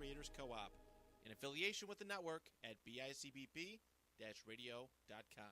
Creators Co-op, in affiliation with the network at bicbp-radio.com.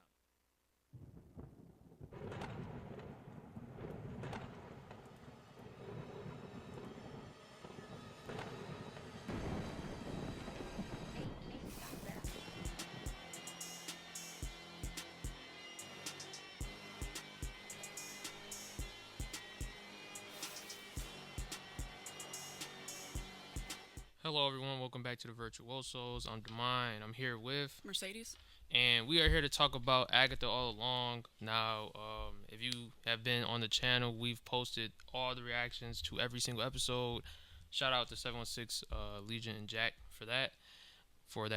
Hello everyone, welcome back to the Virtuosos. I'm Damon, and I'm here with Mercedes. And we are here to talk about Agatha All Along. Now, if you have been on the channel, we've posted all the reactions to every single episode. Shout out to 716 Legion and Jack for that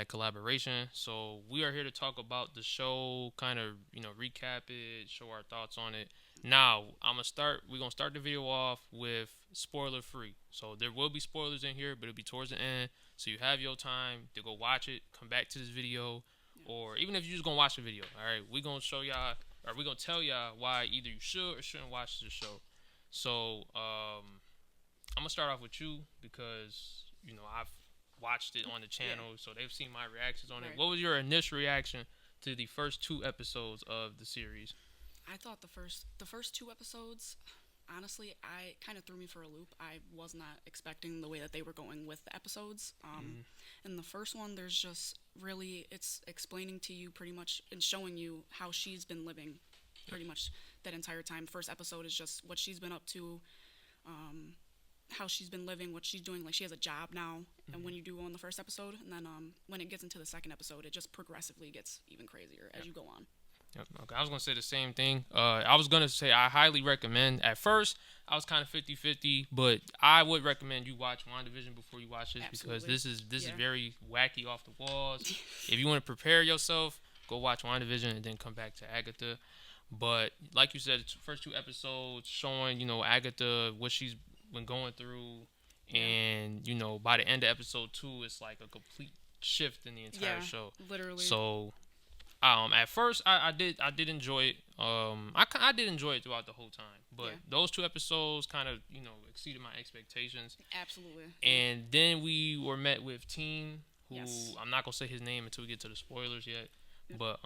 collaboration. So we are here to talk about the show, kind of, recap it, show our thoughts on it. Now, we're going to start the video off with spoiler free. So there will be spoilers in here, but it'll be towards the end. So you have your time to go watch it, come back to this video, or even if you're just going to watch the video. All right, we're going to show y'all, or we're going to tell y'all why either you should or shouldn't watch the show. So I'm going to start off with you because, I've watched it on the channel, so they've seen my reactions on it. What was your initial reaction to the first two episodes of the series? I thought the first two episodes, honestly, I kind of threw me for a loop. I was not expecting the way that they were going with the episodes. In the first one, there's just really, it's explaining to you pretty much and showing you how she's been living pretty much that entire time. First episode is just what she's been up to, how she's been living, what she's doing. Like, she has a job now, and when you do on the first episode, and then when it gets into the second episode, it just progressively gets even crazier as you go on. Yep. Okay, I was going to say the same thing. I was going to say I highly recommend. At first, I was kind of 50-50, but I would recommend you watch WandaVision before you watch this. Absolutely. Because this is very wacky, off the walls. If you want to prepare yourself, go watch WandaVision and then come back to Agatha. But like you said, the first two episodes showing, Agatha, what she's been going through. And, by the end of episode 2, it's like a complete shift in the entire show. Literally. So at first, I did enjoy it. I did enjoy it throughout the whole time. But those two episodes kind of, exceeded my expectations. Absolutely. And then we were met with Teen, who I'm not going to say his name until we get to the spoilers yet. But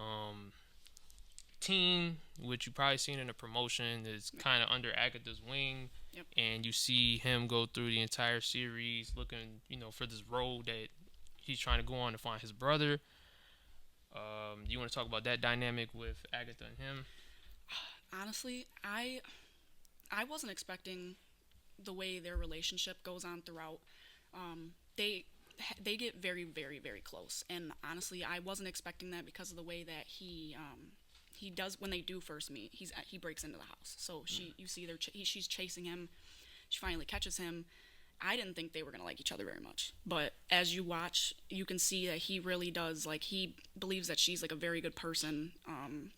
Teen, which you probably seen in the promotion, is kind of under Agatha's wing. And you see him go through the entire series looking, for this road that he's trying to go on to find his brother. You want to talk about that dynamic with Agatha and him? Honestly, I wasn't expecting the way their relationship goes on throughout. They get very, very, very close, and honestly, I wasn't expecting that because of the way that he does when they do first meet. He breaks into the house, so you see she's chasing him. She finally catches him. I didn't think they were going to like each other very much. But as you watch, you can see that he really does. Like, he believes that she's, like, a very good person.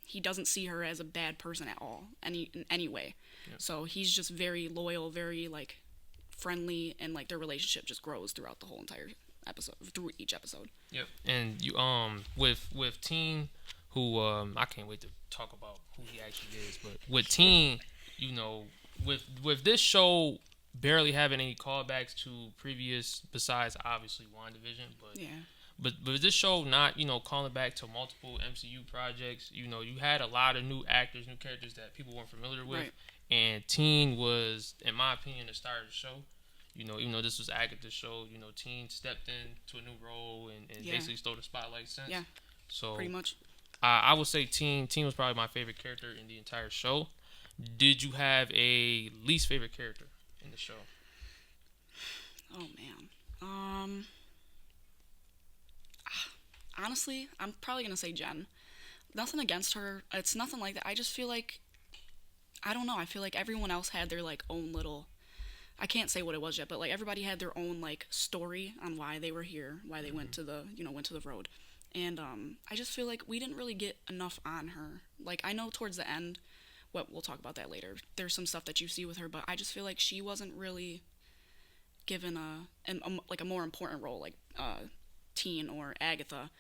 He doesn't see her as a bad person at all, in any way. Yep. So he's just very loyal, very, like, friendly, and, like, their relationship just grows throughout the whole entire episode, through each episode. Yep. And you, with Teen, who, I can't wait to talk about who he actually is. But with Teen, with this show barely having any callbacks to previous, besides obviously WandaVision, but this show not calling back to multiple MCU projects. You had a lot of new actors, new characters that people weren't familiar with, and Teen was, in my opinion, the star of the show. Even though this was Agatha's show, Teen stepped into a new role and basically stole the spotlight since. Yeah. So pretty much. I would say Teen was probably my favorite character in the entire show. Did you have a least favorite character in the show? Oh man. Honestly, I'm probably gonna say Jen. Nothing against her. It's nothing like that. I just feel like, I don't know. I feel like everyone else had their like own little. I can't say what it was yet, but like everybody had their own like story on why they were here, why they went to the road, and I just feel like we didn't really get enough on her. Like, I know towards the end. We'll talk about that later. There's some stuff that you see with her, but I just feel like she wasn't really given a more important role, like Teen or Agatha.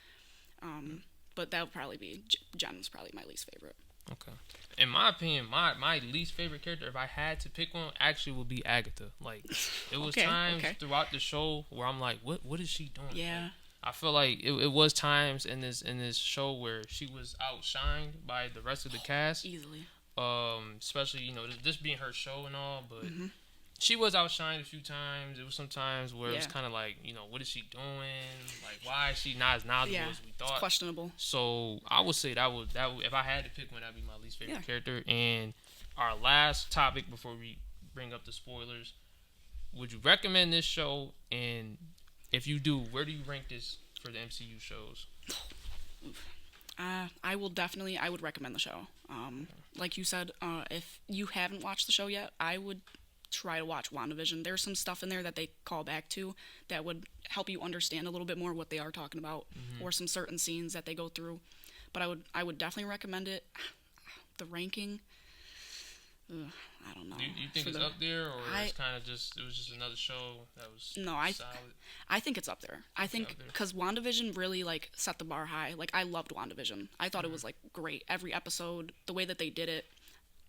But that would probably be Jen's probably my least favorite. Okay. In my opinion, my least favorite character, if I had to pick one, actually would be Agatha. Like, it was times throughout the show where I'm like, what is she doing? Yeah. Like, I feel like it was times in this show where she was outshined by the rest of the cast. Easily. Especially, you know, this being her show and all, but she was outshined a few times. It was some times where it was kind of like, you know, what is she doing? Like, why is she not as knowledgeable as we thought? It's questionable. So I would say that would if I had to pick one, that'd be my least favorite character. And our last topic before we bring up the spoilers: would you recommend this show? And if you do, where do you rank this for the MCU shows? I would recommend the show. Like you said, if you haven't watched the show yet, I would try to watch WandaVision. There's some stuff in there that they call back to that would help you understand a little bit more what they are talking about, or some certain scenes that they go through. But I would definitely recommend it. The ranking, I don't know. You think it's up there, or it's kind of it was just another show that was solid? I think it's up there. I think because WandaVision really like set the bar high. Like, I loved WandaVision. I thought it was like great. Every episode, the way that they did it,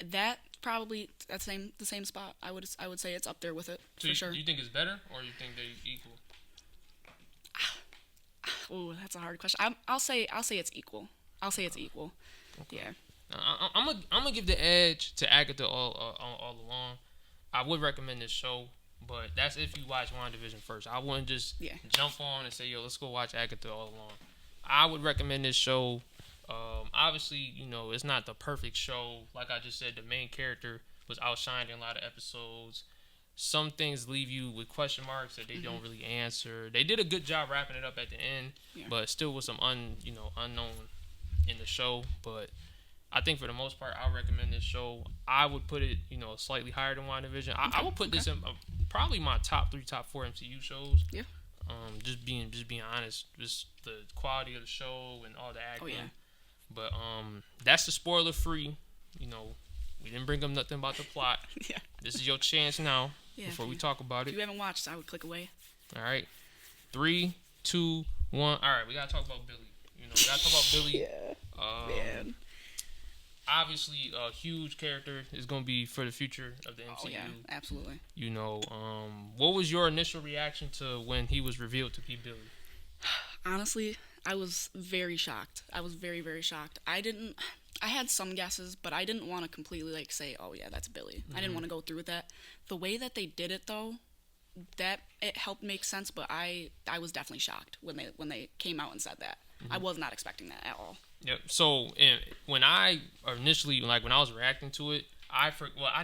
that probably the same spot. I would say it's up there with it for sure. You think it's better, or you think they're equal? Oh, that's a hard question. I'll say it's equal. I'll say it's equal. Okay. Yeah. I'm gonna give the edge to Agatha all along. I would recommend this show, but that's if you watch WandaVision first. I wouldn't just jump on and say, yo, let's go watch Agatha All Along. I would recommend this show. Obviously, you know, it's not the perfect show. Like I just said, the main character was outshined in a lot of episodes. Some things leave you with question marks that they don't really answer. They did a good job wrapping it up at the end, but still with some unknown in the show. But I think for the most part, I recommend this show. I would put it, you know, slightly higher than WandaVision. I would put this in probably my top 3, top 4 MCU shows. Yeah. Just being honest, just the quality of the show and all the acting. Oh, yeah. But that's the spoiler free. You know, we didn't bring up nothing about the plot. Yeah. This is your chance now. Yeah, before we talk about it. If you haven't watched, I would click away. All right. 3, 2, 1. All right, we gotta talk about Billy. You know, we gotta talk about Billy. Man. Obviously, a huge character is going to be for the future of the MCU. Oh, yeah, absolutely. You know, what was your initial reaction to when he was revealed to be Billy? Honestly, I was very shocked. I was very, very shocked. I had some guesses, but I didn't want to completely, like, say, oh, yeah, that's Billy. I didn't want to go through with that. The way that they did it, though, it helped make sense, but I was definitely shocked when they came out and said that. I was not expecting that at all. Yep. So when I initially, like, when I was reacting to it, I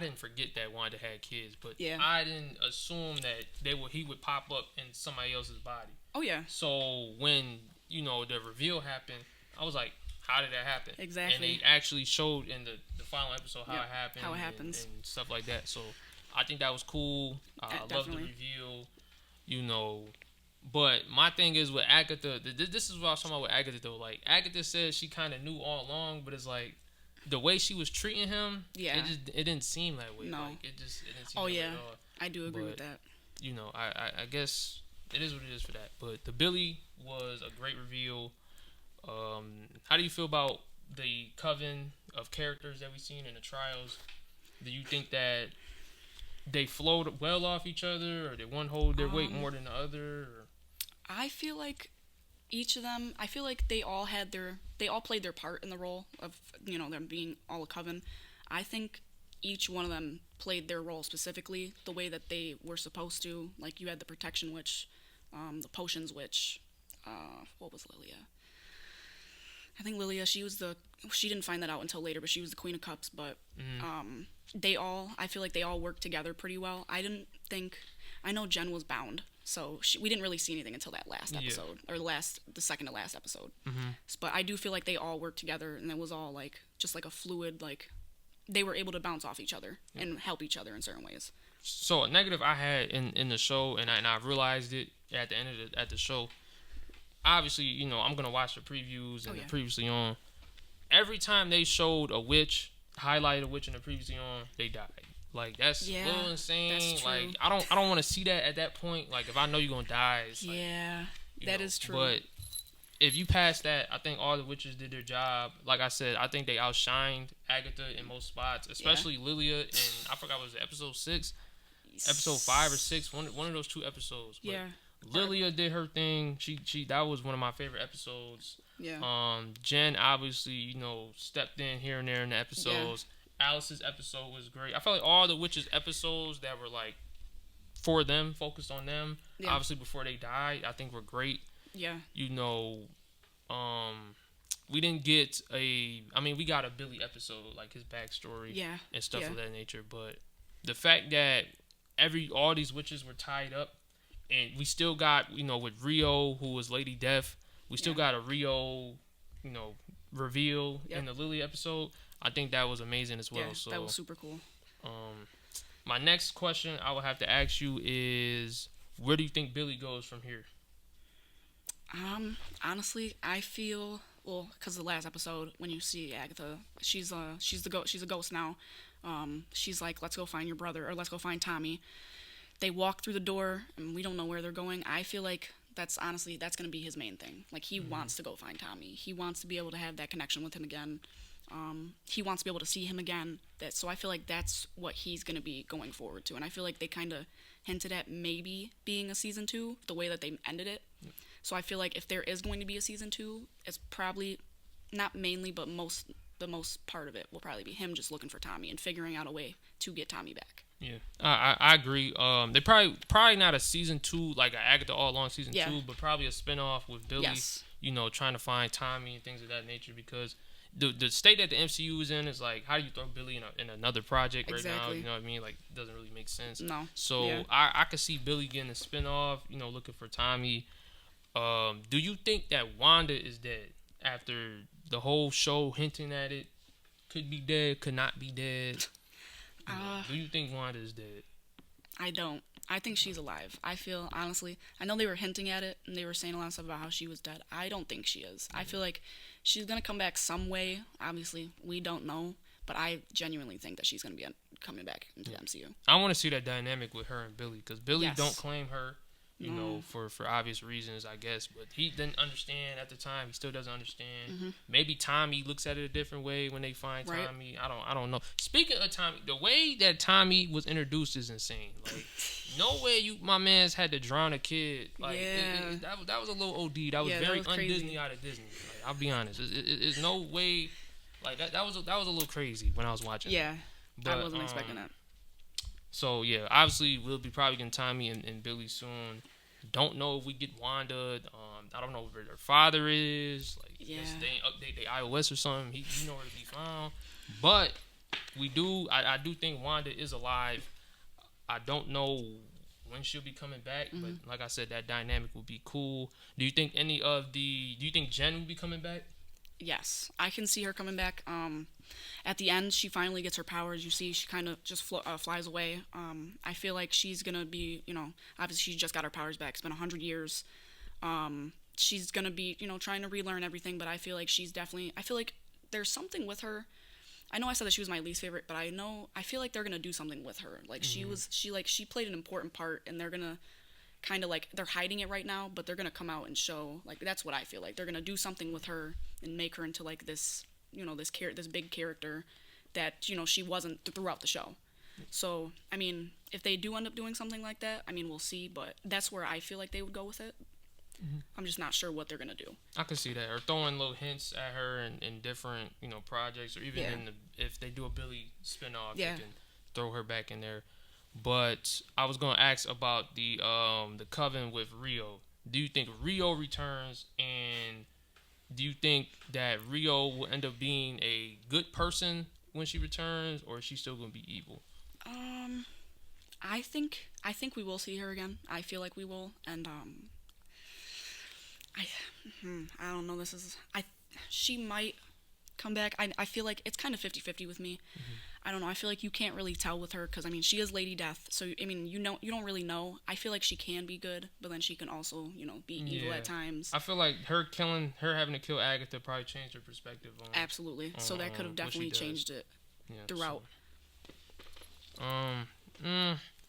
didn't forget that Wanda had kids, but I didn't assume that he would pop up in somebody else's body. Oh yeah. So when, you know, the reveal happened, I was like, how did that happen? Exactly. And they actually showed in the final episode how it happened. How it happens. And stuff like that. So I think that was cool. I love the reveal. You know. But my thing is with Agatha, this is what I was talking about with Agatha, though. Like, Agatha said she kind of knew all along, but it's like, the way she was treating him, it didn't seem that way. No. Like, it didn't seem that way at all. I do agree with that. You know, I guess it is what it is for that. But the Billy was a great reveal. How do you feel about the coven of characters that we've seen in the trials? Do you think that they flowed well off each other, or did one hold their weight more than the other? Or? I feel like each of them, they all played their part in the role of, you know, them being all a coven. I think each one of them played their role specifically the way that they were supposed to. Like, you had the protection witch, the potions witch. What was Lilia? I think Lilia, she didn't find that out until later, but she was the Queen of Cups. But I feel like they all worked together pretty well. I know Jen was bound, so we didn't really see anything until that last episode, or the second to last episode. But I do feel like they all worked together, and it was all like just like a fluid, like they were able to bounce off each other and help each other in certain ways. So a negative I had in the show, and I realized it at the end of the show. Obviously, you know, I'm gonna watch the previews and the previously on. Every time they showed a witch, highlighted a witch in the previously on, they died. Like, that's a little insane. That's true. Like, I don't want to see that at that point. Like, if I know you're gonna die, it's that is true. But if you pass that, I think all the witches did their job. Like I said, I think they outshined Agatha in most spots, especially Lilia. And I forgot, was it episode 6, episode 5 or 6, one of those 2 episodes. But Yeah. Lilia did her thing. She that was one of my favorite episodes. Yeah. Jen obviously, stepped in here and there in the episodes. Alice's episode was great. I felt like all the witches episodes that were like for them, focused on them, obviously before they died, I think were great. Yeah. We didn't get we got a Billy episode, like his backstory and stuff of that nature. But the fact that all these witches were tied up, and we still got, with Rio, who was Lady Death, we still got a Rio, reveal in the Lily episode. I think that was amazing as well. Yeah, so that was super cool. My next question I would have to ask you is, where do you think Billy goes from here? Honestly, I feel, because the last episode, when you see Agatha, she's a ghost now. She's like, let's go find your brother, or let's go find Tommy. They walk through the door, and we don't know where they're going. I feel like that's going to be his main thing. Like, he wants to go find Tommy. He wants to be able to have that connection with him again. He wants to be able to see him again. So I feel like that's what he's going to be going forward to. And I feel like they kind of hinted at maybe being a season 2, the way that they ended it. So I feel like if there is going to be a season 2, it's probably not mainly, but the most part of it will probably be him just looking for Tommy and figuring out a way to get Tommy back. Yeah, I agree. They probably not a season 2, like an Agatha All Along season 2, but probably a spinoff with Billy, trying to find Tommy and things of that nature, because the state that the MCU is in is like, how do you throw Billy in another project right now? You know what I mean? Like, it doesn't really make sense. No. So I could see Billy getting a spinoff, looking for Tommy. Do you think that Wanda is dead after the whole show hinting at it? Could be dead, could not be dead. Do you think Wanda is dead? I don't. I think she's alive. I feel, honestly, I know they were hinting at it, and they were saying a lot of stuff about how she was dead. I don't think she is. I feel like she's going to come back some way. Obviously, we don't know, but I genuinely think that she's going to be coming back into the MCU. I want to see that dynamic with her and Billy, because Billy don't claim her, for obvious reasons, I guess. But he didn't understand at the time. He still doesn't understand. Maybe Tommy looks at it a different way when they find Tommy. I don't know. Speaking of Tommy, the way that Tommy was introduced is insane. Like, no way my man's had to drown a kid. Like, that was a little OD. That was very un-Disney out of Disney. Like, I'll be honest. It's no way. Like, that was a little crazy when I was watching. Yeah, but, I wasn't expecting that. So, yeah, obviously, we'll be probably getting Tommy and Billy soon. Don't know if we get Wanda. I don't know where their father is. Like, they didn't update their iOS or something. He nowhere to be found. But we do. I do think Wanda is alive. I don't know when she'll be coming back, but like I said, that dynamic would be cool. Do you think Do you think Jen will be coming back? Yes, I can see her coming back. At the end, she finally gets her powers. You see, she kind of just flies away. I feel like she's going to be, obviously she just got her powers back. It's been 100 years. She's going to be, trying to relearn everything, but I feel like I feel like there's something with her. I know I said that she was my least favorite, but I feel like they're going to do something with her. Like, she played an important part, and they're going to kind of like, they're hiding it right now, but they're going to come out and show, like, that's what I feel like. They're going to do something with her and make her into, like, this, this big character that, she wasn't throughout the show. So, I mean, if they do end up doing something like that, I mean, we'll see, but that's where I feel like they would go with it. I'm just not sure what they're going to do. I can see that. Or throwing little hints at her in different, projects, or even if they do a Billy spinoff, they can throw her back in there. But I was going to ask about the coven with Rio. Do you think Rio returns, and do you think that Rio will end up being a good person when she returns, or is she still going to be evil? I think we will see her again. I feel like we will, and I don't know. She might come back. I feel like it's kind of 50-50 with me. I don't know. I feel like you can't really tell with her, because I mean, she is Lady Death, so I mean, you don't really know. I feel like she can be good, but then she can also, be evil at times. I feel like her having to kill Agatha probably changed her perspective on. Absolutely. So that could have definitely changed it throughout. So,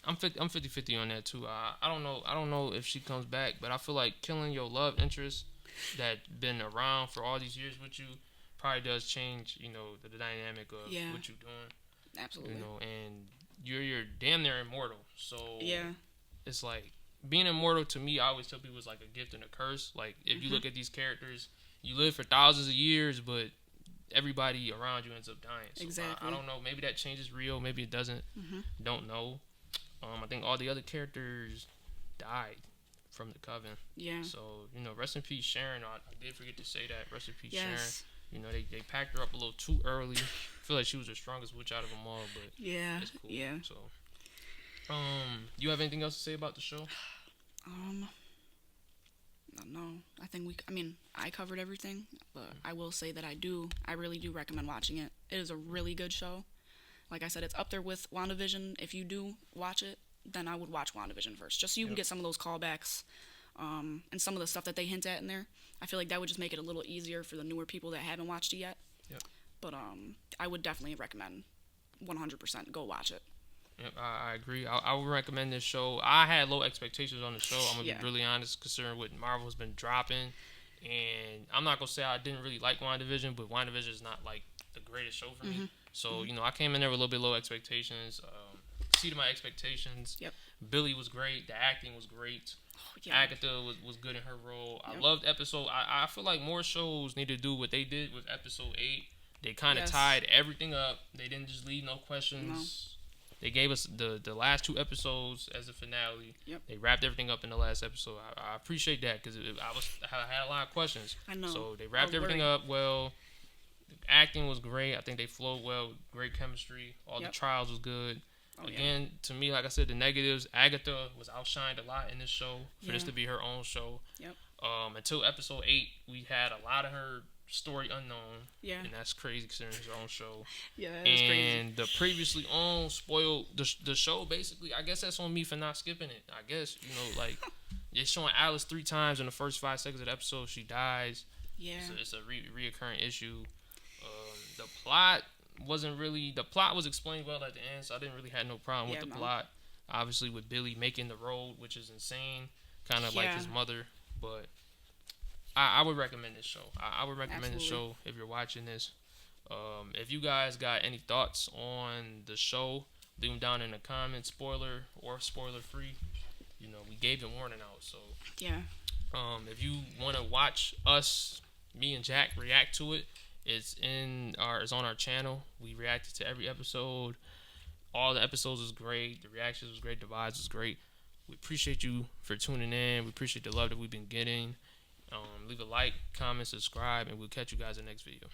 I'm 50-50 on that too. I don't know if she comes back, but I feel like killing your love interest that been around for all these years with you probably does change, you know, the dynamic of what you're doing. Absolutely. You know, and you're damn near immortal. So yeah, it's like being immortal to me, I always tell people, it's like a gift and a curse. Like if you look at these characters, you live for thousands of years, but everybody around you ends up dying. So exactly. I don't know. Maybe that change is real. Maybe it doesn't. Don't know. I think all the other characters died from the coven. Yeah. So, you know, rest in peace, Sharon. I did forget to say that. Rest in peace, Yes. Sharon. You know, they packed her up a little too early. I feel like she was the strongest witch out of them all, but Yeah. it's cool. Yeah. So, you have anything else to say about the show? No. I covered everything, but I will say that I really do recommend watching it. It is a really good show. Like I said, it's up there with WandaVision. If you do watch it, then I would watch WandaVision first, just so you can get some of those callbacks, and some of the stuff that they hint at in there. I feel like that would just make it a little easier for the newer people that haven't watched it yet. Yep. But I would definitely recommend 100% go watch it. Yep, I agree. I would recommend this show. I had low expectations on the show. I'm going to be really honest, considering what Marvel's been dropping. And I'm not going to say I didn't really like WandaVision, but WandaVision is not, like, the greatest show for me. So, you know, I came in there with a little bit low expectations. Exceeded my expectations. Yep. Billy was great. The acting was great. Agatha was good in her role. I loved episode. I feel like more shows need to do what they did with episode 8. They kind of tied everything up. They didn't just leave no questions. They gave us the last 2 episodes as a finale. Yep. They wrapped everything up in the last episode. I appreciate that because I had a lot of questions. I know. So they wrapped everything up well. The acting was great. I think they flowed well. Great chemistry. All the trials was good. Again, to me, like I said, the negatives, Agatha was outshined a lot in this show for this to be her own show. Yep. Until episode 8, we had a lot of her story unknown. Yeah. And that's crazy considering it's her own show. Yeah, it's crazy. And the previously owned spoiled the show, basically. I guess that's on me for not skipping it. I guess, you know, like, it's showing Alice 3 times in the first 5 seconds of the episode. She dies. Yeah. It's a reoccurring issue. The plot was explained well at the end, so I didn't really have no problem with the plot. Obviously, with Billy making the road, which is insane, kind of like his mother. But I would recommend this show. I would recommend this show if you're watching this. If you guys got any thoughts on the show, leave them down in the comments, spoiler or spoiler free. You know, we gave the warning out, so if you want to watch us, me and Jack, react to it, it's on our channel. We reacted to every episode. All the episodes was great. The reactions was great. The vibes was great. We appreciate you for tuning in. We appreciate the love that we've been getting. Leave a like, comment, subscribe, and we'll catch you guys in the next video.